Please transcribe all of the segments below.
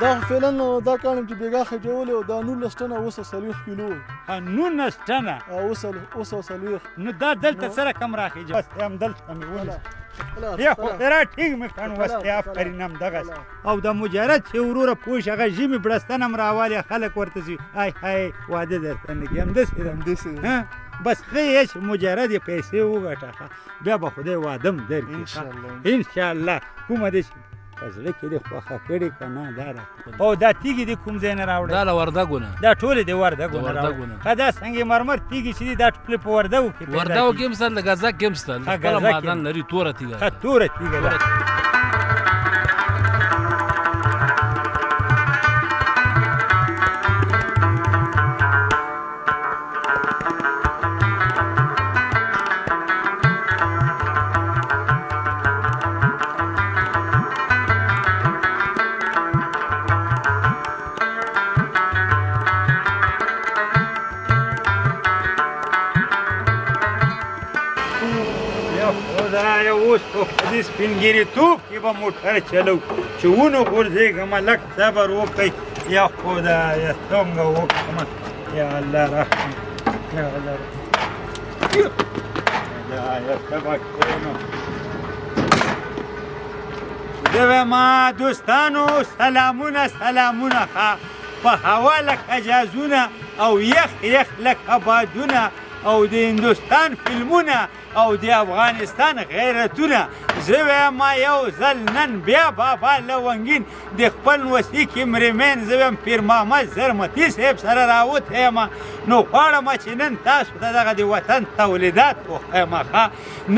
دا فعلا دا کاڼم چې بېګا خېټولې او دا 19 ټنه اوس 40 کیلو 19 ټنه اوس 40 نو دا دلته سره کم راخېږي بس هم دلته مې ونیسه یا خو را ټینګ مې کړ وس آفرین هم دغسې او د مجرد چې وروره پوه هغه ژمي بړستن هم راوالي خلک ورته ځي های های واده درته نه کړي همداسې بس ښه یې چې مجرد یې پیسې وګټه بیا به خدای واده هم درکړي انشاءالله کومه دې په زړه کې دې خوښه کړې که نه دا را او دا تیږې دې کوم ځای نه راوړی دا له وردګو نه دا ټولې د وردګو نه راوړي ښه دا سنګ مرمر تیږې چې دي دا ټولې په وردګو کې وردګو کې هم شته د ګزک کې هم شته خپله معدن لري توره تیږه ښه توره تیږه ده خدایه اوس په دې سپینګیریتوب کې به موټر چلو چې ونو غورځېږم لږ صبر وکړئ یا خدایه څنګه وکړم یا الله رحم یا الله رحم خدایه صبر کړئ زه وایم دوستانو سلامونه سلامونه ښه په هوا لکه جازونه او یخ یخ لکه بادونه او د هندوستان فلمونه او د افغانستان غیرتونه زه وایم یو ځل نن بیا بابا لونګین د خپل وصي کیمرمین زه وایم پیر محمد زرمتي صاحب سره راوتی یم نو غواړم چې نن تاسو ته دغه د وطن تولیدات وښیم ښه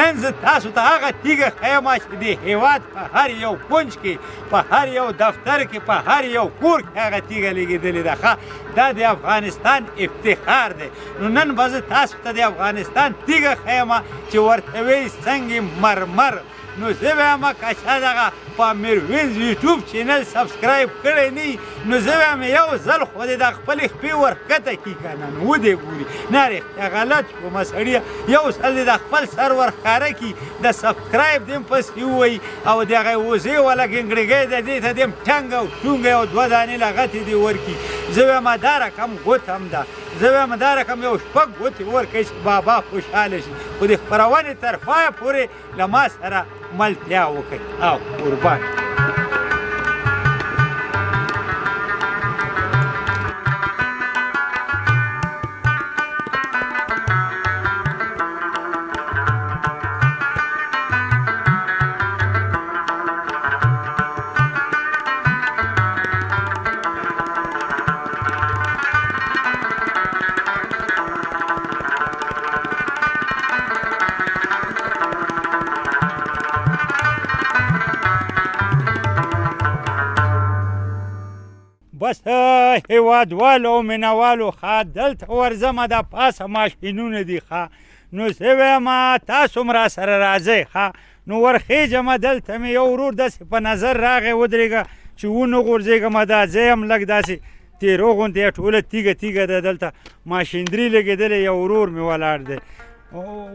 نن زه تاسو ته هغه تیږه ښیم چې د هېواد په هر یو کونج کې په هر یو دفتر کې په هر یو کور کې هغه تیږه لګېدلې ده ښه دا د افغانستان افتخار دی نو نن به زه تاسو ته د افغانستان تیږه ښیم چې ورته وایي سنگ مرمر نو زه وایم که چا دغه په میرویز یوټیوب چینل سبسکرایب کړی نه نو زه وایم یو ځل خو دې د خپلې خپې ورښکته کړي که نه نو ودې ګوري نه رښتیا غلط شومه سړیه یو ځل دې د خپل سر ورښکاره کړي د سبسکرایب دې هم پسې ووایي او د هغې وزې والا ګنګړګۍ د دې ته دې هم ټنګ او ټونګی او 2 دانې لغتې دې ورکړي زه وایم دا رقم ګوت هم ده زه وایم دا رقم یو 6 ګوتې ورکړئ چې بابا خوشحاله شي خو د خپرونې تر پایه پورې له ما سره ملتیا وکړئ او قربان بس هېوادوالو او مینهوالو ښه دلته ورځمه د پاسه ماشینونه دي ښه نو زه وایم تاسو هم راسره راځئ ښه نو ورخېږم دلته مې یو ورور داسې په نظر راغی ودرېږه چې ونه غورځېږم دا ځای هم لږ داسې تیرو غوندې ټوله تیږه تیږه ده دلته ماشیندري لګېدلې یو ورور مې ولاړ دی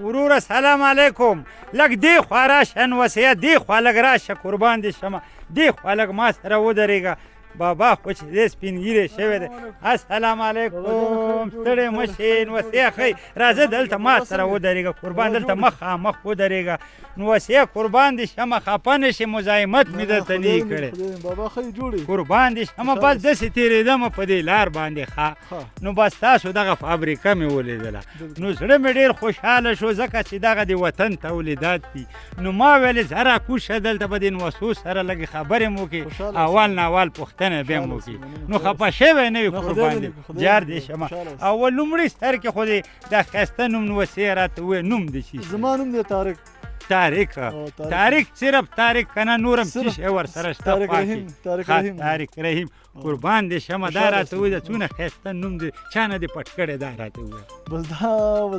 وروره سلام علیکم لږ دې خوا راشه نوسیه دې خوا لږ راشه قربان دې شمه دې خوا لږ ما سره ودرېږه بابا خو چې دې سپینګیری شوی دی السلام علیکم ستړی مشې نو وسې ښی راځه دلته ما سره ودرېږه قربان دلته مخامخ ودرېږه نو وسې قربان دې شمه خفه نه شي مزاحمت مې درته نه یې کړی بابا ښه جوړې قربان دې شمه بس داسې تېرېدمه په دې لار باندې ښه نو بس تاسو دغه فابریکه مې ولیدله نو زړه مې ډېر خوشحاله شو ځکه چې دغه د وطن تولیدات دي نو ما ویلې زه راکوشه دلته به د نوسو سره لږې خبرې مو وکړي اول ناول پوښتنه به مو وکړي نو خفه شوی نه وي قربان دې جار دې شمه او لومړي سر کې خو دې دا ښایسته نوم نوسې راته ووایې نوم دې شي زما نوم دی طارق طارق صرف طارق کنه نورم څه شی ورسره شته طارق رحیم قربان دې شمه دا راته ووایي د څونه ښایسته نوم دی چا نه دې پټ کړی دا راته ووایه بس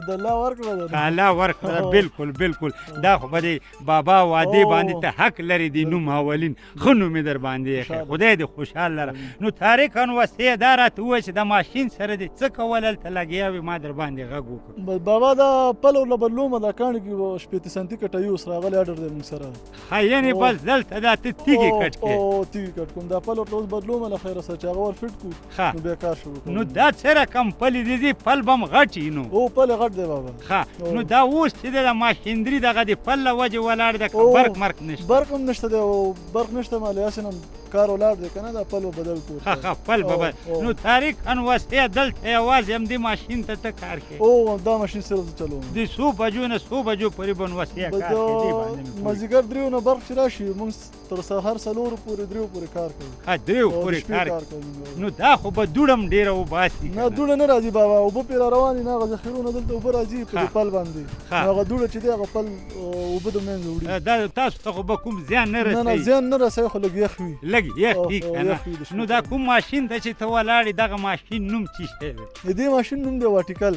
د الله ورکړه الله ورکړه بالکل دا خو به دې بابا وعدې باندې ته حق لري د نوم اولین ښه نوم یې در باندې ایښی خدای دې خوشحال لره نو طارق نوسې دا راته ووایه چې د ماشین سره دې څه کول هلته لګیا وي ما در باندې غږ وکړ بابا دا پلو له بدلومه دا کاڼي کې شپېته سانتي کټوي اوس راغلی اډر دی موږ سره ښه یعنې بس دلته دا ته تیږې کټ کړې تیږې کټ کوم دا پلو ته اوس بدلومه له خیره سره چې هغه ور فټ کړو نو بیا کار شروع کړو نو دا څه رقم پلې دي دې پل به م غټ وي نو او پل غټ دی بابا ښه نو دا اوس چې دی د ماشیندري دغه د پل له وجې ولاړ دی که برق مرق نشته برق هم نشته دی او برق نشته مالې هسې هم کار ولاړ دی که نه دا پل بدل کړو ښه پل به نو طارق انوسې دلته یوازې همدې ماشین ته ته کار کوې او دا ماشین صرف زه چلوم د څو بجو نه څو بجو پورې به نوسې کار کوې مازدیګر دریو نه برق چې راشي موږ تر سهار څلورو پورې دریو پورې کار کوو دریو پورې کار کوو نو دا خو به دوړم ډېره وباسي نه دوړه نه راځي بابا اوبه پرې را روان دي نه هغه ذخیرونه دلته اوبه راځي په دې پل باندې هغه دوړه چې دی هغه پل اوبه د منځه وړي دا تاسو ته خو به کوم زیان نه رسوي نه زیان نه رسوي خو لږ یخ وي لږ یخ وي که نه نو دا کوم ماشین ته چې ته ولاړې دغه ماشین نوم څه شی دی د دې ماشین نوم دی واټیکل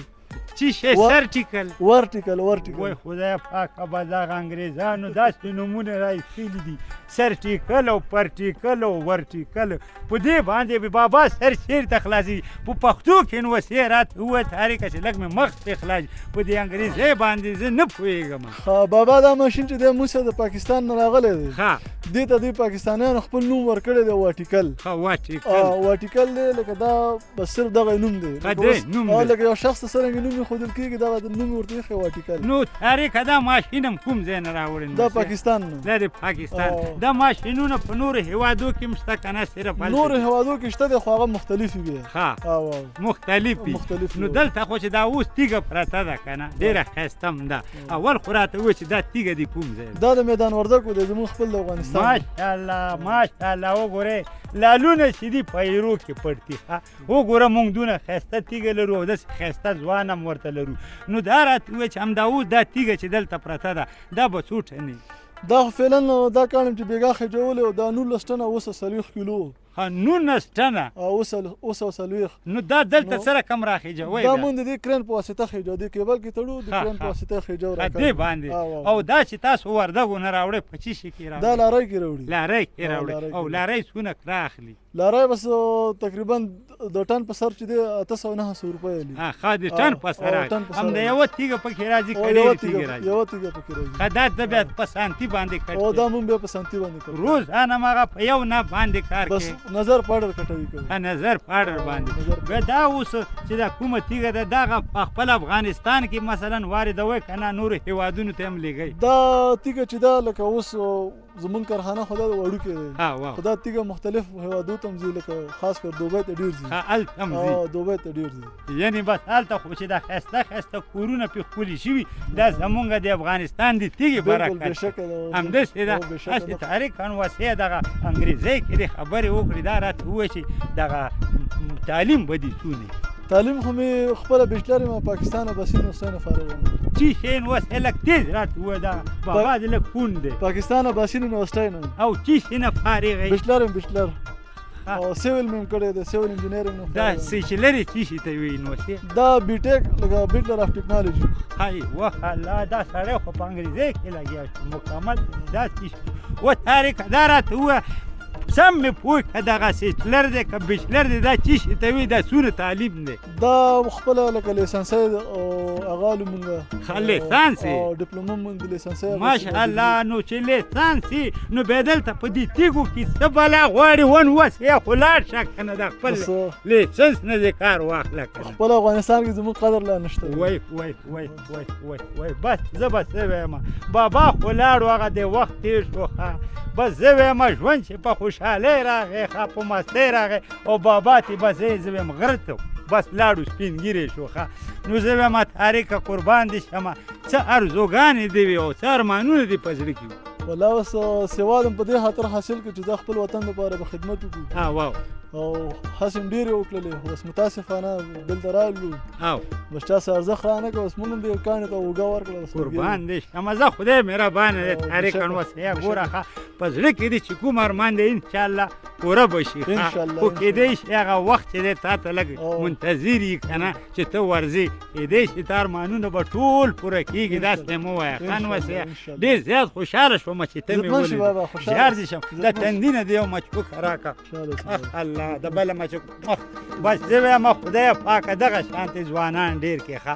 څه شی سرټیکل ورټیکل وای خدای پاکه به دغه انګریزانو داسې نومونه راایستلي دي سرټیکل او پرټیکل او ورټیکل په دې باندې به بابا سر چېرته خلاصي په پښتو کې نوسې راته ووایه طارقه چې لږ مې مخ پرې خلاص په دې انګریزۍ باندې زه نه پوهېږم بابا دا ماشین چې دی موږ سره د پاکستان نه راغلی دی دې ته دوی پاکستانیانو خپل نوم ورکړی دی واټیکل واټیکل دی لکه دا بس صرف دغه نوم دی لکه یو شخص څرنګه نوم ښودل کېږي دغه د نوم ورته ایښی واټیکل نو طارقه دا ماشین هم کوم ځای نه راوړی دا پاکستان نه دا د پاکستان دا ماشینونه په نورو هېوادو کې هم شته که نه صرف نورو هېوادو کې شته دی خو هغه مختلفې وي مختلف وي نو دلته خو چې دا اوس تیږه پرته ده که نه ډېره ښایسته هم ده اول خو راته ووایه چې دا تیږه د کوم ځای دا د میدان وردګو دی زموږ خپل د افغانستان ماشاءالله وګورئ لالونه چې دي په ایرو کې پټ دي وګوره موږ دونه ښایسته تیږه لرو او داسې ښایسته ځوان هم ورته لرو نو دا راته ووایه چې همدا اوس دا تیږه چې دلته پرته ده دا به څو ټنې دا خو فعلا دا کاڼم چې بیګا خېجولې او دا 19 ټنه اوس 40 کیلو 19 ټنه اوس 40 نو دا دلته سره کم راخېجوئ دا مونږ د دې کرین په واسطه خېجو د کیبل کې تړو د کرین په واسطه خېجو راکړو دې باندې او دا چې تاسو وردګو نه راوړئ په څه شي کې راوړئ دا لارۍ کې راوړئ او لارۍ څونه راخلي لارۍ بس تقریبا د ټن په سر چې دی 800-900 روپۍ دي ښه د ټن په سر هم د یوه تیږه پکې راځي که ډېرې تیږې راځي یوه تیږه پکې راځي ښه دا ته بیا په سانتي باندې کټ او دا مونږ بیا په سانتي باندې کټ روزانه هغه په یو نه باندې کار کوي بس نظر په اډر کټوي کوي نظر په اډر باندې بیا دا اوس چې دا کومه تیږه ده دغه په خپل افغانستان کې مثلا واردوئ که نه نورو هېوادونو ته هم لېږئ دا تیږه چې ده لکه اوس زمونږ کارخانه خو دا د وړوکې دی خو دا تیږه مختلف هېوادو ته هم ځي لکه خاص کر دوبۍ ته ډېر ځي هلته هم ځي دوبۍ ته ډېر ځي یعنې بس هلته خو چې دا ښایسته ښایسته کورونه پرې ښکلي شوي دا زمونږ د افغانستان د تیږې برکت همداسې ده هسې طارق انوسې دغه انګریزۍ کې دې خبرې وکړې دا راته ووایه چې دغه تعلیم به دې څونه تعلیم خو مې خپله بیچلر یم پاکستان باسي یونیورسټۍ نه فارغ یم چې شی نوسې لږ تېز راته ووایه دا بابا دې لږ کوڼ دی پاکستان باسي یونیورسټۍ نه او چې شي نه فارغ یې بیچلر یم بیچلر او سیویل مې هم کړی دی سیویل انجینرینګ نه دا سیچلرې چې شي ته وایي نوسې دا بي ټیک لکه بیچلر اف ټیکنالوجي هاي وخه الله دا سړی خو په انګریزۍ کې لګیا شو مکمل دا څه و طارق دا راته ووایه سم مې پوه که دغه سیچلر دی که بیچلر دی دا چی شي ته وي دا څونه تعلیم دی دا خپله لکه لیسانسي او هغه لمونږ لیسانس او ډیپلوما مونږ لیسانسي ماشاءالله نو چې لیسانس نو بیا دلته په دې تیږو کې څه بلا غواړي ون وس یا خو لاړ شه که نه د خپل لیسنس نه دې کار واخله که خپل افغانستان کې زموږ قدر لا نشته وای بس زه به څه وایم بابا خو لاړو هغه د وخت تېر شو بس زه وایم ژوند چې په خوشحالۍ راغی په مستۍ راغی او بابا تی بس زه وایم غره ته بس لاړو سپین ګیری شو نو زه وایم تاریکه قربان دې شمه څه ارزوګانې دې وي او څه ارمانونه دې په زړه کې وي والله اوس سوال په دې خاطر حاصل کړ چې زه خپل وطن لپاره به خدمت وکړو واو او هڅې هم ډېرې وکړلې خو بس متاسفانه دلته راغلو بس چا څه ارزښت رانه کړ بس موږ هم دې کاڼي ته اوږه ورکړه قربان دې شمه زه خدای مهربانه دی تاریک انوسیا ګوره په زړه کې دې چې کوم ارمان دی انشاءالله پوره به شي خو کېدی شي هغه وخت چې دی تا ته لږ منتظر یي که نه چې ته ورځې کېدی شي تا ارمانونه به ټول پوره کېږي داسې مه وایه ښه انوسیا ډېر زیات خوشحاله شوم چې ته مې ولید ژر دې شم د تندي نه دې یو مچکوکه راکړه الله د بله مچک بس زه وایم خدای پاکه دغه شانتې ځوانان ډېر کې ښه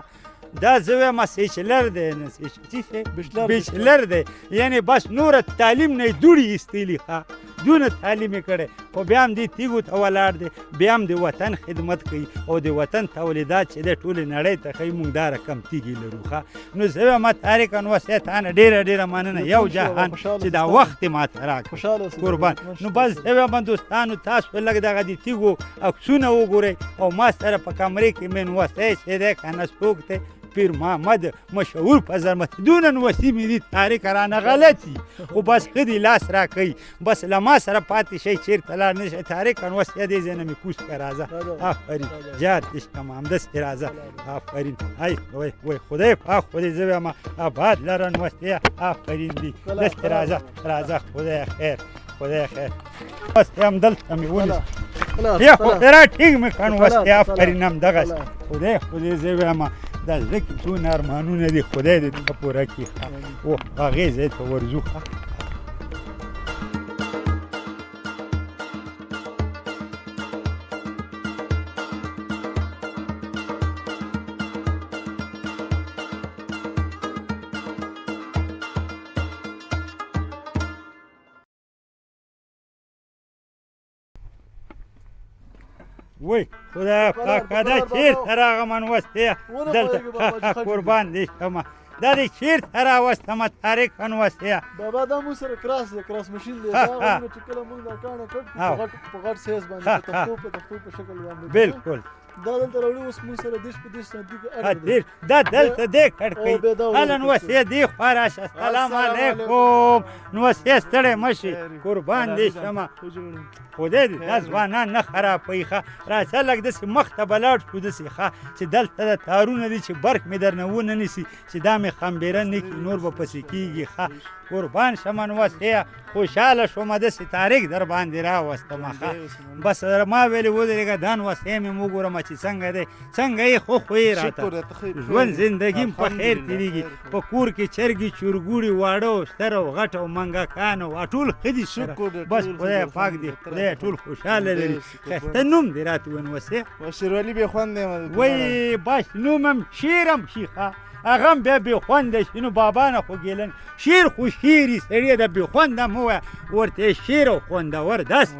دا زه وایم سیچلر دی نه بیچلر دی یعنې بس نوره تعلیم نه یې دوړې ایستلي ښه دونه تعلیم یې کړی خو بیا هم دې تیږو ته ولاړ دی بیا هم د وطن خدمت کوي او د وطن تولیدات چې دی ټولې نړۍ ته ښایي موږ دا رقم تیږې لرو ښه نو زه وایم تاریک انوسیا تا نه ډېره مننه یو جهان چې دا وخت یې ماته راکړ قربان نو بس زه وایم دوستانو تاسو لږ دغه د تیږو عکسونه وګورئ او ما سره په کمرې کې مینوسی چې دی که نه څوک دی پیر محمد مشهور پزرمتدون انوسی مې دي تاریک رانه غلطي خو بس ښه دي لاس راکوي بس له ما سره پاتې شئ چېرته لاړ نه شئ تاریک انوسیا دې ځای نه مې کوز که راځه آفرین جات دې شم همداسې راځه آفرین وای خدای پاک خو دې زه وایم آباد لره انوسیا آفرین دي داسې راځه خدای خیر بس همدلته مې ونیسه یا خدای را ټینګ مې کړ انوسیا آفرین همدغسې خدای زه وایم دا زړه کې څونه ارمانونه دي خدای دې ته پوره کړي او هغې ځای ته ورځو وای خدای پاکه دا چېرته راغم انوسیا دلته قربان دې شمه دا دې چېرته راوستمه تاریک انوسیا بابا دا مو سره کراس ماشین دی دا چې کله موږ دا کاڼه کټ په غټ سیز باندې په تختو په شکل باندې بالکل دا دلته راوړي اوس موږ سره دیش په دیش سانتي دا دلته دې کټ کوي هله انوسیا دې خوا راشه السلام علیکم انوسیا ستړی مه شي قربان دې شمه خدای دې دا ځوانان نه خرابوي ښه راځه لږ داسې مخ ته به لاړ شو داسې ښه چې دلته د تارونه دي چې برق مې درنه ونه نیسي چې دا مې خمبېره نه کړي نور به پسې کېږي ښه قربان شم انوسیا خوشحاله شومه داسې تاریک در باندې راوستمه ښه بس ما ویلې ودرېږه دا انوسیا مې وګورمه چې څنګه دی څنګه یې خو یې راته ژوند زندګي م په خیر تېرېږي په کور کې چرګې چورګوړي واړه او ستر او غټ او منګکان او ټول ښه دي بس خدای پاک دې خدای ټول خوشحاله لري ښایسته نوم دې راته ونوسیا شیروالي بې خوند دی وایي بس نوم هم شیر هم شي ښه هغه هم بیا بې خونده شي نو بابا نه خو ګیلن شیر خو شیر یي سړی د بې خونده مه وایه ورته یې شیر او خوندور داسې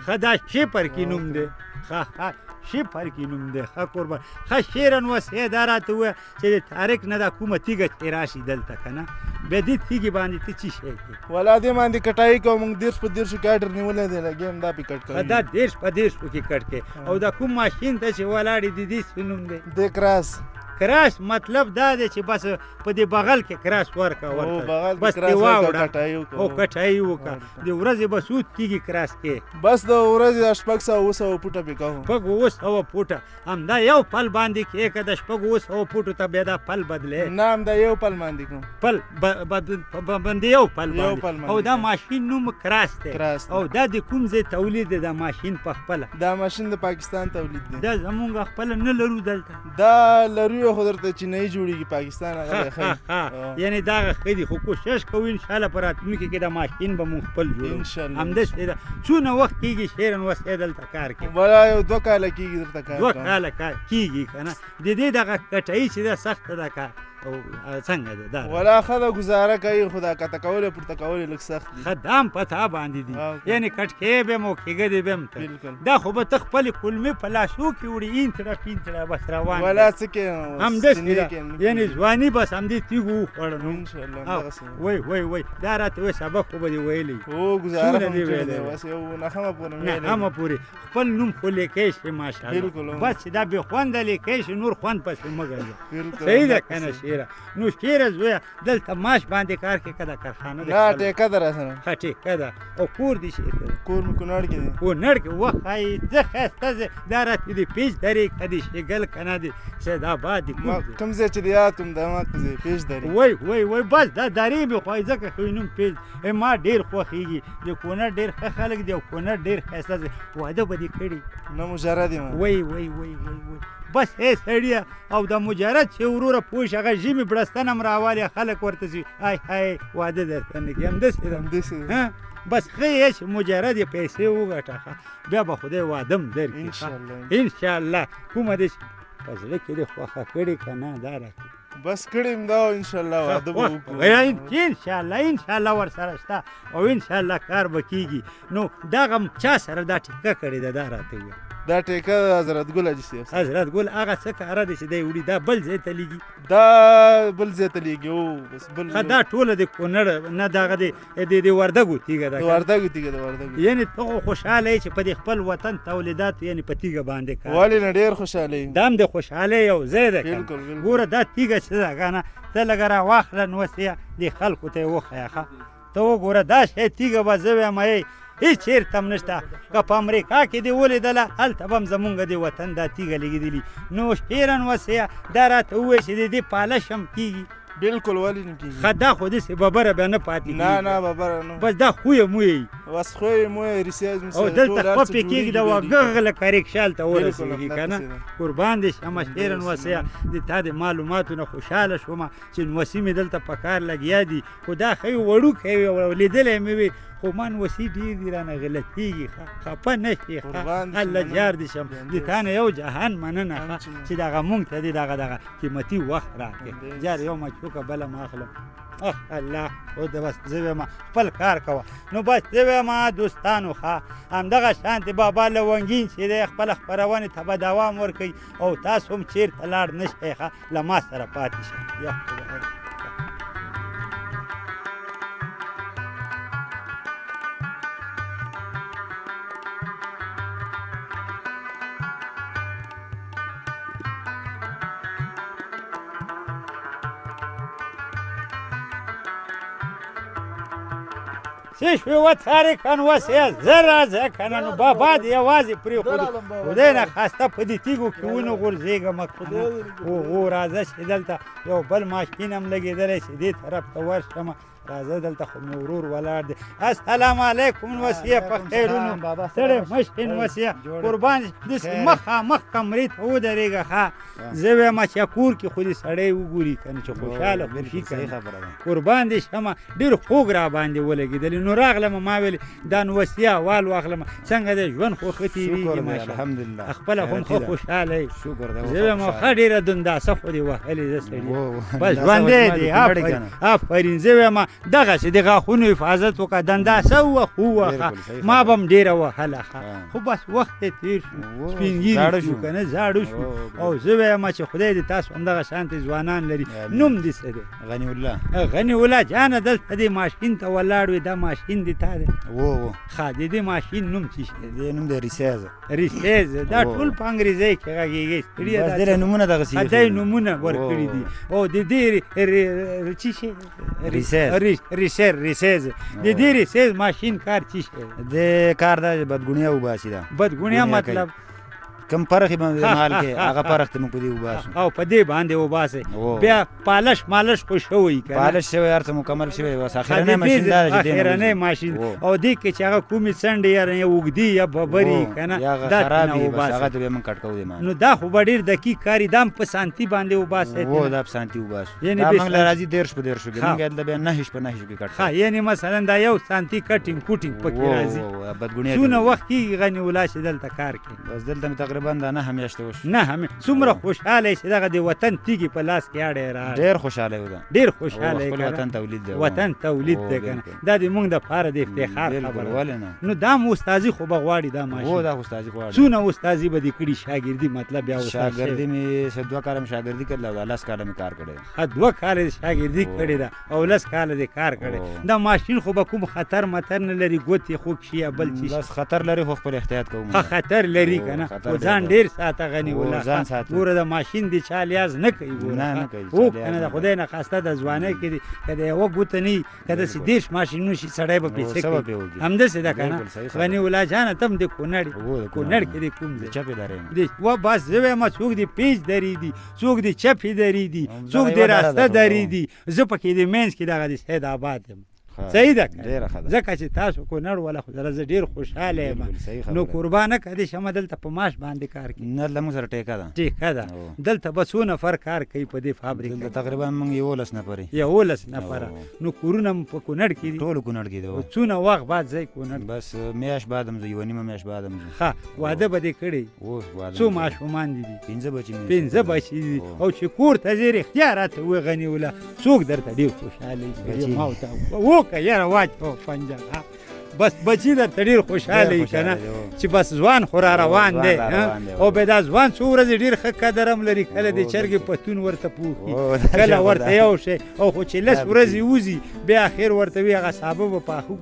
ښه دا شپر کې نوم دی ښه شپر کې نوم دی ښه قربان ښه شیر انوسیا دا راته ووایه چې د تاریک نه دا کومه تیږه چې راشي دلته که نه بیا دې تیږې باندې ته څه شی کوې والا دې باندې کټایي کوو موږ 10 په 10 کې اډر نیولی دی لګیا هم دا پې کټ کوي دا 10 په 10 کې کټ کوي او دا کوم ماشین ته چې ولاړې د دې څه نوم دی د کراس مطلب دا دی چې بس په دې بغل کې کراس ورکه بس دې واوړه او کټایي وکړه د ورځې به څو تیږې کراس کې بس د ورځې 800 پوټه پې کوو شپږ اووه 200 فوټه همدا یو پل باندې کېږه د 200 فوټو ته بیا دا پل بدلې نه همدا یو پل باندې کوم پل باندې یو پل باندې او دا ماشین نوم کراس دی او دا د کوم ځای تولید دی دا ماشین په خپله دا ماشین د پاکستان تولید دی دا زمونږ خپله نه لرو دلته دا لرو خو درته چینایي جوړېږي پاکستان هغه ښه یعنې دا هغه ښه دي خو کوشش کوو انشاءالله په راتلونکي کې دا ماشین به مونږ خپل جوړو همداسې ده څونه وخت کېږي شیرن وسې دلته کار کوي بلا یو 2 کاله کېږي درته کار 2 کاله کېږي که نه د دې دغه کټایي چې ده سخته ده کار او څنګه ده دا ولا ښه ده ګزاره کوي خو دا کته کول پورته کول لږ سخت دي ښه دا هم په تا باندې دي یعنې کټکې به م او کېږه دې به هم ته دا خو به ته خپلې کلمې په لاسو کې وړي اینتړه پینتړه بس روان ولا څه کوې همداسې ده یعنې ځواني بس همدې تیږو وخوړه وای دا راته وایي سبق خو به دې ویلی هو ګزاره هم کړې بس یو نهمه پورې خپل نوم خو لیکی شي ماشاءالله بس چې دا بې خونده لیکی شي نور خوند پسې مه ګرځه صحیح ده که نه نو شیره زویه دلته معاش باندې کار کې که دا کارخانه نه ټیکه ده راسره ښه ټیکه ده او کور دې چېرته دی کور مې کونړ کې دی کونړ کې وښایي زه ښایسته ځای دا راته د پیج درې که د شګل که نه د سیدآباد د کوم ځای چې د یاد کوم د هماغه ځای پیج درې وای بس دا درې مې خوښوي ځکه ښه نوم پیج ما ډېر خوښېږي د کونړ ډېر ښه خلک دي او کونړ ډېر ښایسته ځای واده به دې کړي نه مجرد یم وای بس هې سړیه او د مجرد چې وروره پوه شي هغه ژمي بړستن هم راوالي خلک ورته ځي های واده درته نه کړي همداسې ده بس ښه یې چې مجرد یې پیسې وګټه بیا به خدای واده هم درکړي انشاءالله کومه دې په زړه کې دې خوښه کړې که نه دا راکړي بس کړی م دا انشاءالله واده به وکړو انشاءالله ورسره شته او انشاءالله کار به کېږي نو دغه چا سره دا ټیکه کړې ده دا راته ووایه دا ټیکه حضرت ګل حاجي صاحب حضرت ګل هغه څه کاره دی چې دی وړي دا بل ځای ته لیږي دا بل ځای ته لیږي او بس بل دا ټوله د کونړ نه دغه د وردګو تیږه ده د وردګو تیږه د وردګو یعنې ته خو خوشحاله یې چې په دې خپل وطن تولیدات یعنې په تیږه باندې کار ولې نه ډېر خوشحاله یم دا هم د خوشحالۍ یو ځای ده ګوره دا تیږه چې ده که نه ته لږه راواخله نو اوس یې دې خلکو ته یې وښیه ښه ته وګوره دا شی تیږه به زه وایم هېڅ چېرته هم نشته که په امریکا کې دې ولیدله هلته به هم زمونږ د وطن دا تیږه لګېدلي نو شیرن وسیه دا راته ووایه چې د دې پالش هم کېږي بالکل ولې نه کېږي ښه دا خو داسې ببره بیا نه پاتې کېږي نه ببره نه بس دا خویه مویه بس خویه مویه ریسیز او دلته خپې کېږي د وګغ لکه ریکشال ته ورسېږي که نه قربان دې شمه شیرن وسیه د تا د معلوماتو نه خوشحاله شومه چې نوسي مې دلته په کار لګیا دي خو دا ښه وړوکی وي او لیدلی مې وي خو ما نوسي ډېر دي رانه غلطېږي خفه نه شي الله جار دې شم د تا نه یو جهان مننه چې دغه مونږ ته دې دغه قیمتي وخت راکړې جار یو مچوکه بله ما اخلم الله او د بس زه وایم خپل کار کوه نو بس زه وایم دوستانو ښه همدغه شانتې بابا لونګین چې دی خپله خپرونې ته به دوام ورکوي او تاسو هم چېرته لاړ نه شئ ښه له ما سره پاتې شئ یا خدای څه شوې وتارکن وسې زه راځه که نه نو بابا دې یوازې پرېښودو خدای نه خواسته په دې تیږو کې ونه غورځېږم که نه او راځه چې دلته یو بل ماشین هم لګېدلی چې دې طرف ته ورشم راځه دلته خو مې ورور ولاړ دی السلام علیکم وسیه په خیرونو ستړی مشکین وسیه قربان داسې مخامخ کمرې ته ودرېږه ښه زه وایم چې کور کې خو دې سړی وګوري که نه چې خوشحاله خوشي کوي قربان دې شمه ډېر خوږ را باندې ولګېدلې نو راغلم ما ویلې دا نو وسیه وال واخلم څنګه دی ژوند خو ښه تېرېږي ماشاءالله خپله خو ښه خوشحاله یې زه وایم ښه ډېره دنداسه خو دې وهلې زه سړي بس ژوندی دی آفرین زه وایم دغسې د غاښونو حفاظت وکړه دنداسه ووخه ووخه ما به هم ډېره وهله خو بس وخت یې تېر شو سپین ږیري شو که نه زاړه شو او زه وایم چې خدای دې تاسو همدغه شانتې ځوانان لري نوم دې څه دی غني الله جانه دلته دې ماشین ته ولاړ وې دا ماشین دې تا دی ښه د دې ماشین نوم څه شی دی نوم دی ریسیز دا ټول په انګریزۍ کې غږېږي ستړي نومونه دغسې دی نومونه ورکړي دي او د دې څه شی ریسیز د دې ریسیز ماشین کار څه شی د کار د بدګونیا وباسي دا بدګونیا مطلب کوم فرق یې باندې مال کې هغه فرق ته موږ په دې وباسو او په دې باندې وباسئ بیا پالش مالش خو شوی که پالش شوی هر څه مکمل شوی بس اخرنۍ ماشین دا چې اخرنۍ ماشین او دې کې چې هغه کومې څنډې یا اوږدي یا ببرې که نه دا خراب وي بس هغه ته بیا موږ کټ کوو نو دا خو به ډېر دقیق کار دا هم په سانتي باندې وباسئ دا په سانتي وباسو دا موږ له راځي 1.5 په 1.5 کې موږ دلته بیا 9 په 9 کې کټ ښه یعنې مثلا دا یو سانتي کټینګ کوټینګ پکې راځي څونه وخت کېږي غني ولا چې دلته کار کوي بس دلته مې تقریبا دا 9 میاشتې وشو 9 څومره خوشحاله یې چې دغه د وطن تیږې په لاس کې اړی راغی ډېر خوشحاله یو ډېر خوشحاله یې خپل وطن تولید دی وطن تولید دی که نه دا د موږ دپاره د افتخار خبره ولې نه نو دا هم استازي خو به غواړي دا ماشین دا استازي غواړي څونه استازي به دې کړي شاګردي مطلب بیا شاګردي مې 2 کاله مې شاګردي کړله او 10 کاله مې کار کړی 2 کاله یې شاګردي کړې ده او 10 کاله دې کار کړی دا ماشین خو به کوم خطر متر نه لري ګوتې خوږ شي یا بل څه بس خطر لري خو خپل احتیاط کوم خطر لري که نه خو ځان ډېر ساته غني ولا ګوره د ماشین د چا لیاز نه کوي نه کوي او که نه د خدای نه خواسته د ځوانۍ کې که د یوه ګوته نه وي که داسې 10 ماشینونه شي سړی به پرې څه کوي همداسې ده که نه غني الله جانه ته هم د کونړ کې د کوم ځای چپې درې و بس زه وایم څوک د پیج درې دي څوک د چپې درې دي څوک د راسته درې دي زه پکې د مینځ کې دغه د سید آباد یم صحیح ده ځکه چې تاسو کونړ ولا خو زه ډېر خوشحاله یم نو قربانه که دې شمه دلته په معاش باندې کار کوي نه له موږ سره ټیکه ده دلته به څو نفر کار کوي په دې فابریکه دلته تقریبا موږ 11 نفر 11 نفره نو کورونه په کونړ کې دي ټول کونړ کې دي څونه وخت بعد ځئ کونړ بس میاشت بعد هم زه یوه نیمه میاشت بعد هم ښه واده به دې کړی څو ماشومان دي 5 بچي دي او چې کور ته ځې رښتیا راته وغني ولا څوک درته ډېر خوشحاله وي که یاره واچ په پنجه بس بچی درته ډېر خوشحاله وي که نه چې بس ځوان خو را روان دی او بیا دا ځوان څو ورځې ډېر ښه قدر هم لري کله د چرګې پتون ورته پوښي کله ورته یو شی او خو چې 10 ورځې وځي بیا اخر ورته وي هغه صابه به پاخه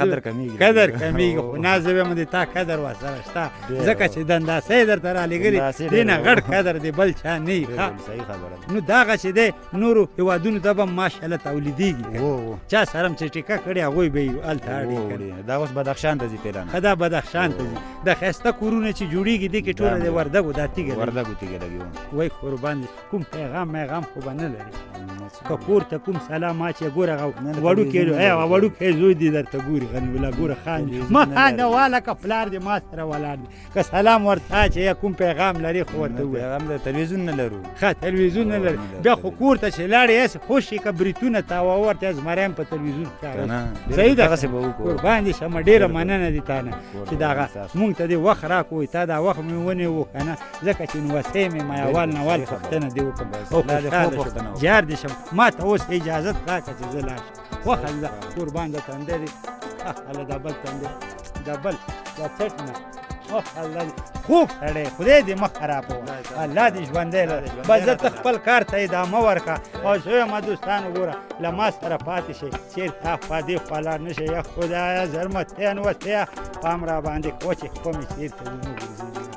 قدر کمیږي خو نه زه وایم د تا قدر ورسره شته ځکه چې دنداسۍ درته رالېږلي دې نه غټ قدر دی بل چا نه وي نو دغه چې دی نورو هېوادونو ته به ماشاءالله تولیدېږي چا سره هم چې ټیکه کړې هغوی به یې هلته اړې دا اوس بدخشان ته ځي پیرانه دا بدخشان ته ځي د ښایسته کورونه چې جوړېږي دې کې ټوله د وردګو دا تیږه لګي وای قربان دي کوم پیغام خو به نه لري که کور ته کوم سلام اچې ګوره وړوکی زوی دې درته ګوري غني ولا ګوره خاندي ما خاندهواله که پلار دې ما سره ولاړ دي که سلام ورته اچې یا کوم پیغام لري خو ورته ووایه پیغام د تلویزیون نه لرو ښه تلویزیون نه لري بیا خو کور ته چې لاړې هسې خوش شي که بریتونه تاوه ورته زمریم په تلویزیون ښکاره صحیح ده قربان دي شمه ډېره مننه دي تا نه چې دغه مونږ ته دې وخت راکوی تا دا وخت مې ونیو که نه ځکه چې نوسۍ مې مایوال نوال پوښتنه دې وکړم او خوشحاله شم جار دې شم ما ته اوس اجازت راکړه چې زه لاړ شم وخت قربان د تندی دې هله دا بل تندی دا بل دا څټ نه الله خوب سړی خدای دې مخ خرابوه الله دې ژوندی لري بس زه ته خپل کار ته ادامه ورکړه او زه وایم دوستانو ګوره له ما سره پاتې شئ چېرته خوا دې خوا لاړ نه شئ یا خدایه زرمتیا نوستیا پام را باندې کوه چې خپه مې چېرته ونه ګرځېږي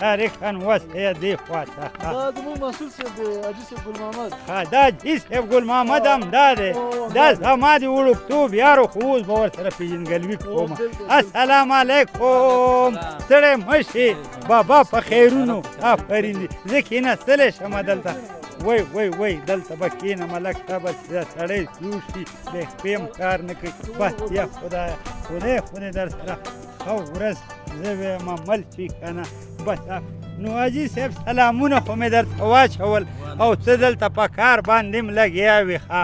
تاریخاً وسته دی خواته دا زموږ مسؤل صاحب دی حاجي صاحب ګل محمد دا حاجي صاحب ګل محمد هم دا دی دا زما د وړوکتوب یارو خو اوس به ورسره پېژندګلوي کوم السلام علیکم ستړی مه شې بابا په خیرونو آفرین دي زه کېناستلی شمه دلته وای دلته به کېنم هلک ته به سړی سوړ شي د خپې هم کار نه کوي بس یا خدای در سره ښه ورځ زه وایم مل شي که نه بس نو حاجي صاحب سلامونه خو مې درته واچول او ته دلته په کار باندې م لګیا وې ښه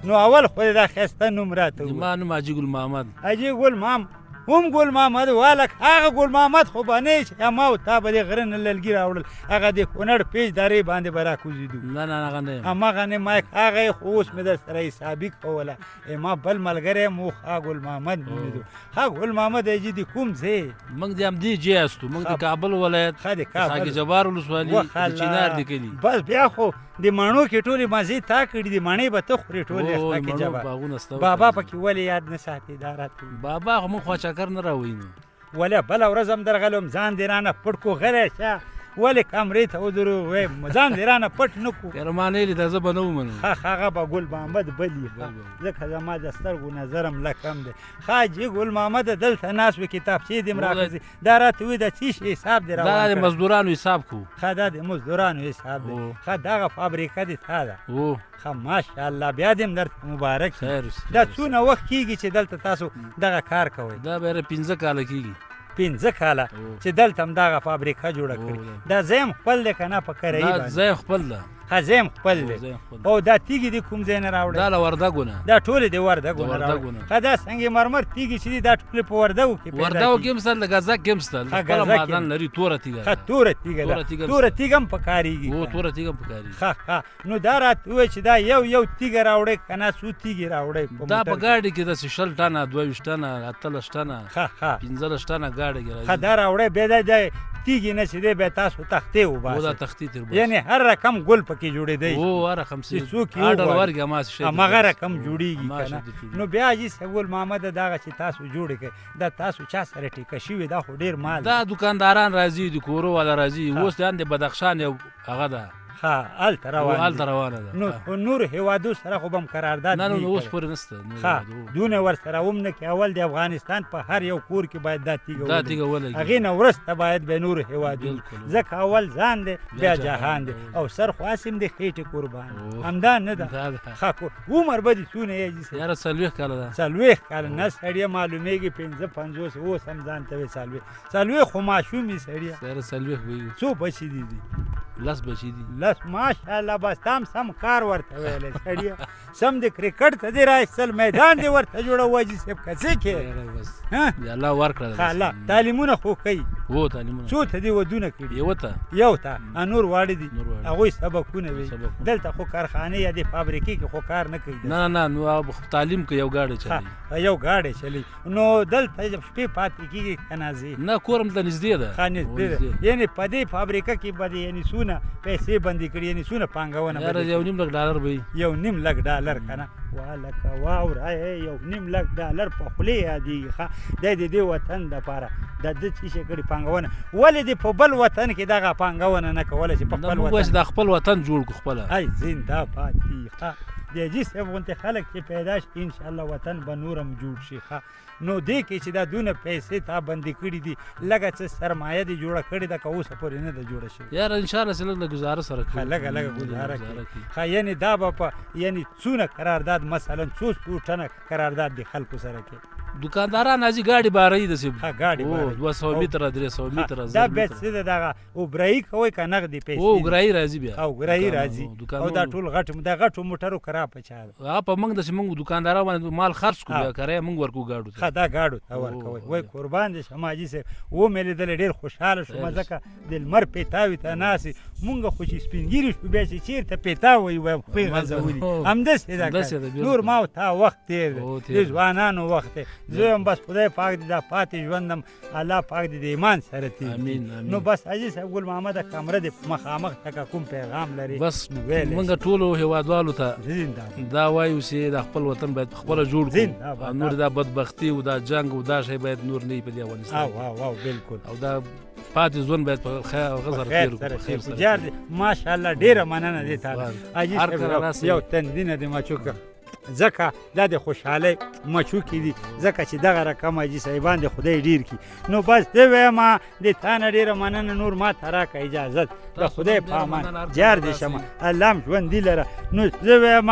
نو اول خو دې دا ښایسته نوم راته زما نوم حاجي ګل محمد حاجي ګل محمد هم ګل محمد والک هغه ګل محمد خو به نه چې ما او تا به دې غره نه للګي راوړل هغه د کونړ پیج دارې باندې به راکوزېدو نه هغه نه هماغه نه مایک هغه یې خو اوس مې در سره حسابي کوله ما بل ملګری م و ښه ګل محمد نومېدو ښه ګل محمد حاجي د کوم ځای موږ د همدې ځای استو موږ د کابل ولایت ښه د کابل خاک جبار ولسوالي د چینار د کلي بس بیا خو د مڼو کې ټولې مزې تا کړي دي مڼې به ته خورې ټولې خله کې جبه بابا پکې ولې یاد نه ساتي دا راته بابا خو موږ خوا چکر نه راوړي نو ولې بله ورځ هم درغلم ځان دې رانه پټ کو غلی شه ولې کمرې ته ودرو وایم ځان دې رانه پټ نه کړو کرمانې لیده زه به نه ومنم هغه به ګل محمد بلي ځکه زما د سترګو نظرم له کم دی حاجي ګل محمد دلته ناست وي کتابچې دې م راکړي دا راته وایي د څه شي حساب دې دا د مزدورانو حساب کو ښه دا د مزدورانو حساب دی ښه دغه فابریکه دې تا ده ښه ماشاءالله بیا دې م درته مبارک دا څونه وخت کېږي چې دلته تاسو دغه کار کوئ دا به 15 کاله کېږي 15 کاله چې دلته هم دغه فابریکه جوړه کړې دا ځای هم خپل دی که نه په کرایي باندې ځای خپل ده ها ځای هم خپل دی او دا تیږې دې کوم ځای نه راوړی دا له وردګو نه دا ټولې د وردګو نه راوړی ښه دا سنگ مرمر تیږې چې دي دا ټولې په وردګو کې وردګو کې هم سته د ګزک کې هم سته خپله معدن لري توره تیږه ښه توره تیږه ده توره تیږه هم پکارېږي توره تیږه هم پکارېږي ښه نو دا راته ووایه چې دا یو تیږه راوړی که نه څو تیږې راوړی دا په ګاډي کې داسې 20 ټنه 22 ټنه 18 ټنه 15 ټنه ګاډي کې راځي ښه دا راوړی بیا دا تیږې نه چې دی بیا تاسو تختې وباسئ دا تختې تر یعنې هر رقم ګل پکې جوړېدی هر رقم چې څوک یې وغواړي هماغه رقم جوړېږي که نه نو بیا حاجي صاحب ګل محمد دغه چې تاسو جوړې کړئ دا تاسو چا سره ټیکه شوي دا خو ډېر مال دا دکانداران راځي د کورو والا راځي اوس د بدخشان یو هغه ده ها هلته روانه ده نو نور هیوادو سره خو به هم قرارداد نه اوس پورې نشته دونه ورسره هم نه کې اول د افغانستان په هر یو کور کې باید دا تیږه ولګي هغې نه وروسته باید به نور هیوادو ځکه اول ځان دی بیا جهان دی او سر خو هسې هم د خېټې قربان همدا نه ده ښه عمر به دې څونه یې یاره 40 کاله ده 40 کاله نه سړیه معلومېږي 50 اوس هم ځان ته وایي 40 خو ماشوم یې سړیه یاره 40 وایي څو بچي دي 10 بچي دي ماشاءالله بس تام سم کار ورته ویلی سړیه سم د کرکټ ته دې راایستل میدان دې ورته جوړوو حاجي صاحب که څه کې الله ورکړه الله تعلیمونه خو کوي تعلیمونه څو ته دې ودونه کړي یو ته نور واړه دي هغوی سبقونه وي دلته خو کارخانې یا د فابریکې کې خو کار نه کوي نه نو تعلیم کې یو ګاډی چلی نو دلته شپې پاتې کېږي که نه ځي نه کور هم ته نږدې ده نږدې ده یعنې په دې فابریکه کې به دې یعنې څونه پیسې بندي کړي یعنې څونه پانګونه یاره $1.5 لک به $1.5 لک که نه والکه واوره $1.5 په خولې یادېږي ښه دی د دې وطن دپاره د ده څه شی کړي پانګونه ولې دې په بل وطن کې دغه پانګونه نه کوله چې په خپل وطن د خپل وطن جوړ کړو خپله ای زنده باد دي ښه د حاجي صاحب غوندې خلک چې پیدا شي انشاءالله وطن به نور هم جوړ شي ښه نو دې کې چې دا دونه پیسې تا بندي کړي دي لږه څه سرمایه دې جوړه کړې ده که اوسه پورې نه ده جوړه شوې یاره انشاءالله چې لږ ګزاره سره کوي لږه ګزاره کوي ښه یعنې دا به په یعنې څونه قرارداد مثلا څو ټنه قرارداد د خلکو سره کوي دکانداران راځي ګاډي باري داسې ګاډي 200 متره 300 متره دا بیا څه ده دغه اوبرایي کوئ که نغدې پیسې اوګرایي راځي بیا اوګرایي راځي او دا ټول د غټو موټرو کرا په چا ده په موږ داسې موږ دکانداران باندې مال خرڅ کړو بیا کرایه موږ ورکو ګاډو ته دا ګاډو ته ورکوئ وایي قربان دې شم حاجي صاحب ومې لیدلی ډېر خوشحاله شوم ځکه د لمر پیتاوي ته ناستې مونږ خو چې سپین ګیري شو بیا چې چېرته پیتاوی وایم خوی غځولي همداسې ده نور ما او تا وخت تېر دی د ځوانانو وخت دی زه یم بس خدای پاک دې دا پاتې ژوندم الله پاک دې د ایمان سره تېر نو بس حاجي صاحب ګل محمده کمره دې مخامخ ته کوم پیغام لري بس موږ ټولو هېوادوالو ته دا وایو چې د خپل وطن باید خپله جوړ کړو نور دا بدبختي او دا جنګ او دا شی باید نور نه وي په دې افغانستان بالکل او دا پاتې ژوند باید په غزر تېر کړو جار ماشاءالله ډېره مننه دې تا حاجي صاحب یو تندینه دې مچوکه ځکه دا د خوشحالۍ مچوکې دي ځکه چې دغه رقم حاجي صاحبان د خدای ډېر کړي نو بس زه وایم د تا نه ډېره مننه نور ما ته راکړه اجازت د خدای په امان جار دې شمه الله هم ژوندي لره نو زه وایم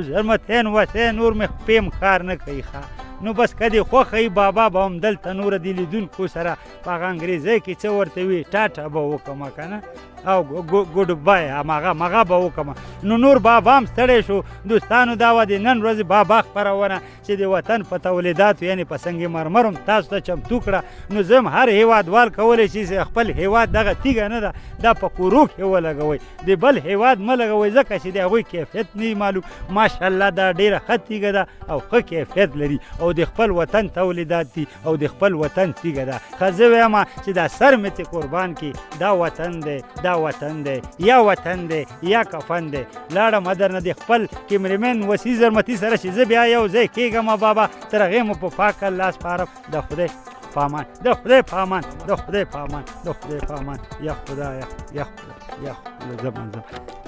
زرمتین وتین نور مې پیم کار نه کوي ښه نو بس که دې خوښه وي بابا به هم دلته نوره د لیدونکو سره په هغه انګریزۍ کې څه ورته وي ټاټا به وکړمه که نه او ګوډ بای مغه به وکړمه نو نور بابا هم ستړی شو دوستانو دا وه د نن ورځې بابا خپرونه چې د وطن په تولیداتو یعنې په سنگ مرمر هم تاسو ته چمتو کړه نو زه هم هر هېوادوال کولی شي چې خپل هېواد دغه تیږه نه ده دا په کورو کې ولګوئ د بل هېواد مه لګوئ ځکه چې د هغوی کیفیت نه وي معلوم ماشاءالله دا ډېره ښه تیږه ده او ښه کیفیت لري او د خپل وطن تولیدات دي او د خپل وطن تیږه ده ښه زه وایم چې دا سر مې ترې قربان کړي دا وطن دی دا یا وطن دی یا وطن دی یا کفن دی لاړم ادر نه د خپل کیمرمین وسیع زرمتي سره چې زه بیا یو ځای کېږم بابا تر هغې مو په پاک الله سپارم د خدای پامان د خدای پامان د خدای پامان د خدای پامان یا خدایه یا خدای یا خدای زمان